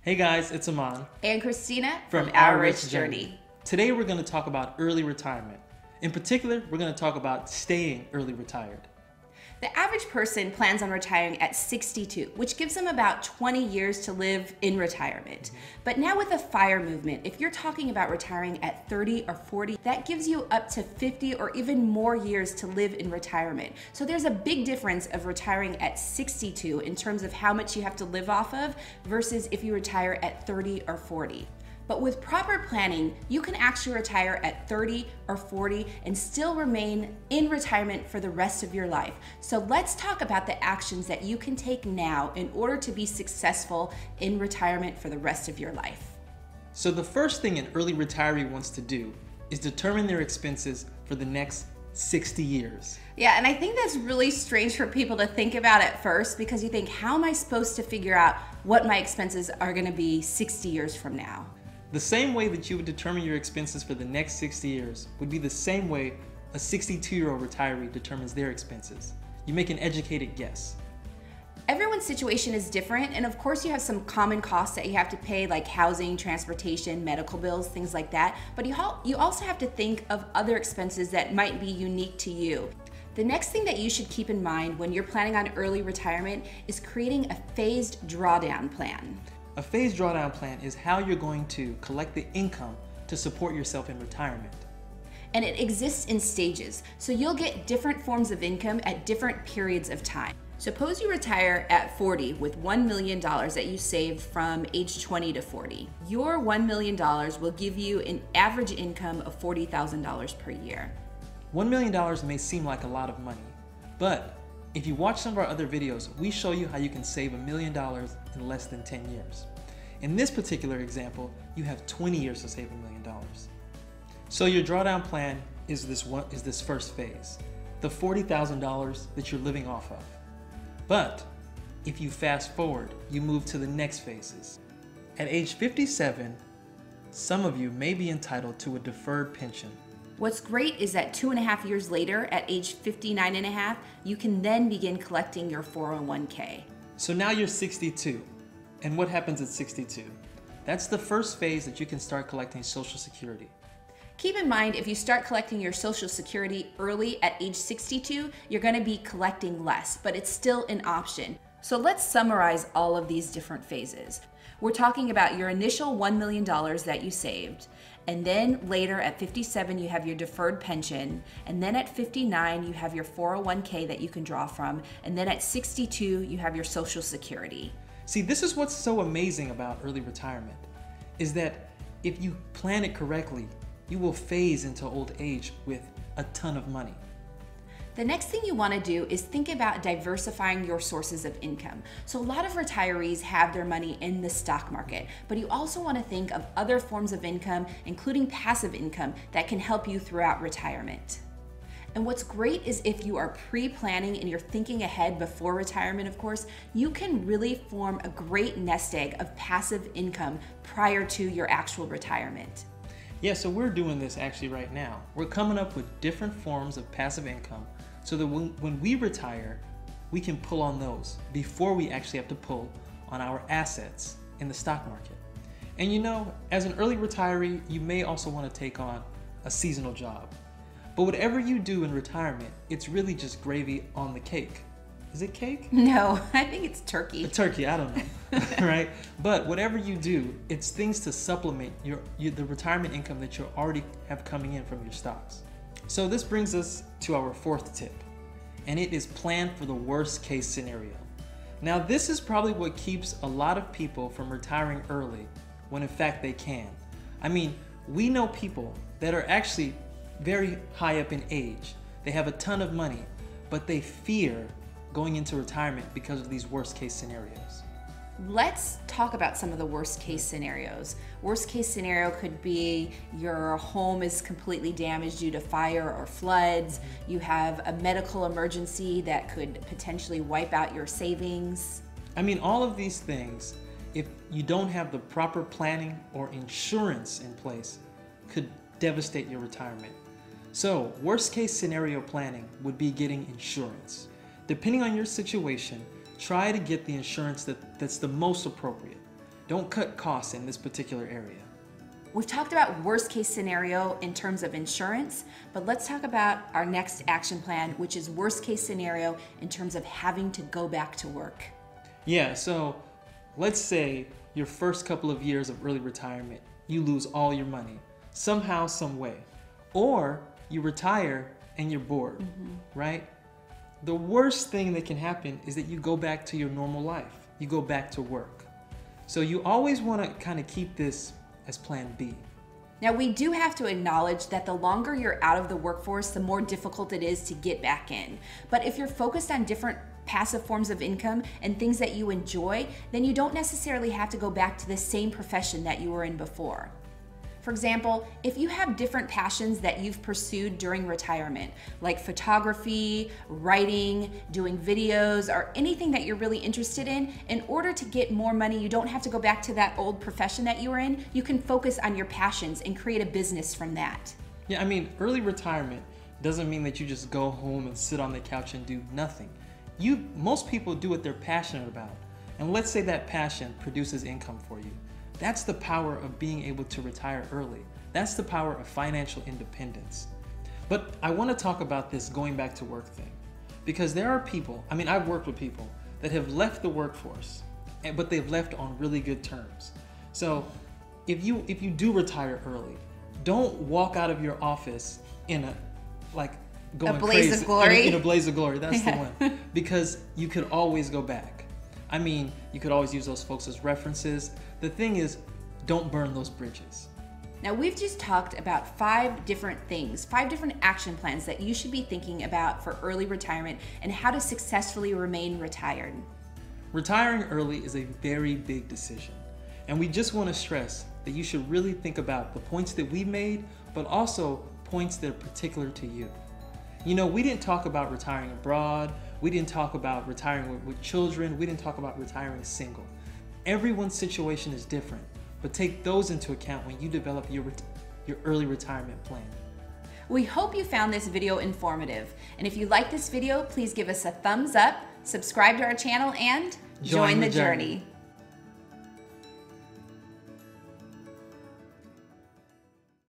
Hey guys, it's Aman and Christina from Our Rich Journey. Today we're going to talk about early retirement. In particular, we're going to talk about staying early retired. The average person plans on retiring at 62, which gives them about 20 years to live in retirement. But now with the FIRE movement, if you're talking about retiring at 30 or 40, that gives you up to 50 or even more years to live in retirement. So there's a big difference of retiring at 62 in terms of how much you have to live off of versus if you retire at 30 or 40. But with proper planning, you can actually retire at 30 or 40 and still remain in retirement for the rest of your life. So let's talk about the actions that you can take now in order to be successful in retirement for the rest of your life. So the first thing an early retiree wants to do is determine their expenses for the next 60 years. Yeah, and I think that's really strange for people to think about at first because you think, how am I supposed to figure out what my expenses are gonna be 60 years from now? The same way that you would determine your expenses for the next 60 years would be the same way a 62-year-old retiree determines their expenses. You make an educated guess. Everyone's situation is different, and of course you have some common costs that you have to pay, like housing, transportation, medical bills, things like that, but you also have to think of other expenses that might be unique to you. The next thing that you should keep in mind when you're planning on early retirement is creating a phased drawdown plan. A phased drawdown plan is how you're going to collect the income to support yourself in retirement. And it exists in stages, so you'll get different forms of income at different periods of time. Suppose you retire at 40 with $1 million that you saved from age 20 to 40. Your $1 million will give you an average income of $40,000 per year. $1 million may seem like a lot of money, but if you watch some of our other videos, we show you how you can save $1 million in less than 10 years. In this particular example, you have 20 years to save $1 million. So your drawdown plan is this first phase, the $40,000 that you're living off of. But if you fast forward, you move to the next phases. At age 57, some of you may be entitled to a deferred pension. What's great is that 2.5 years later, at age 59.5, you can then begin collecting your 401k. So now you're 62. And what happens at 62? That's the first phase that you can start collecting Social Security. Keep in mind, if you start collecting your Social Security early at age 62, you're going to be collecting less, but it's still an option. So let's summarize all of these different phases. We're talking about your initial $1 million that you saved, and then later at 57 you have your deferred pension, and then at 59 you have your 401k that you can draw from, and then at 62 you have your Social Security. See, this is what's so amazing about early retirement, is that if you plan it correctly, you will phase into old age with a ton of money. The next thing you want to do is think about diversifying your sources of income. So a lot of retirees have their money in the stock market, but you also want to think of other forms of income, including passive income, that can help you throughout retirement. And what's great is if you are pre-planning and you're thinking ahead before retirement, of course, you can really form a great nest egg of passive income prior to your actual retirement. Yeah, so we're doing this actually right now. We're coming up with different forms of passive income so that when we retire, we can pull on those before we actually have to pull on our assets in the stock market. And you know, as an early retiree, you may also want to take on a seasonal job. But whatever you do in retirement, it's really just gravy on the cake. Is it cake? No, I think it's turkey. A turkey, I don't know, right? But whatever you do, it's things to supplement the retirement income that you already have coming in from your stocks. So this brings us to our fourth tip, and it is plan for the worst case scenario. Now this is probably what keeps a lot of people from retiring early when in fact they can. I mean, we know people that are actually very high up in age. They have a ton of money, but they fear going into retirement because of these worst case scenarios. Let's talk about some of the worst case scenarios. Worst case scenario could be your home is completely damaged due to fire or floods. You have a medical emergency that could potentially wipe out your savings. I mean, all of these things, if you don't have the proper planning or insurance in place, could devastate your retirement. So, worst case scenario planning would be getting insurance. Depending on your situation, try to get the insurance that's the most appropriate. Don't cut costs in this particular area. We've talked about worst case scenario in terms of insurance, but let's talk about our next action plan, which is worst case scenario in terms of having to go back to work. Yeah, so let's say your first couple of years of early retirement, you lose all your money, somehow, some way. Or you retire and you're bored, right? The worst thing that can happen is that you go back to your normal life. You go back to work. So you always want to kind of keep this as plan B. Now, we do have to acknowledge that the longer you're out of the workforce, the more difficult it is to get back in. But if you're focused on different passive forms of income and things that you enjoy, then you don't necessarily have to go back to the same profession that you were in before. For example, if you have different passions that you've pursued during retirement, like photography, writing, doing videos, or anything that you're really interested in order to get more money, you don't have to go back to that old profession that you were in. You can focus on your passions and create a business from that. Yeah, I mean, early retirement doesn't mean that you just go home and sit on the couch and do nothing. Most people do what they're passionate about. And let's say that passion produces income for you. That's the power of being able to retire early. That's the power of financial independence. But I want to talk about this going back to work thing, because there are people, I mean, I've worked with people that have left the workforce, but they've left on really good terms. So if you do retire early, don't walk out of your office in a going blaze crazy, of glory. in a blaze of glory. That's the one, because you could always go back. I mean, you could always use those folks as references. The thing is, don't burn those bridges. Now, we've just talked about 5 different things, 5 different action plans that you should be thinking about for early retirement and how to successfully remain retired. Retiring early is a very big decision. And we just want to stress that you should really think about the points that we made, but also points that are particular to you. You know, we didn't talk about retiring abroad. We didn't talk about retiring with children. We didn't talk about retiring single. Everyone's situation is different, but take those into account when you develop your early retirement plan. We hope you found this video informative. And if you like this video, please give us a thumbs up, subscribe to our channel, and join the journey.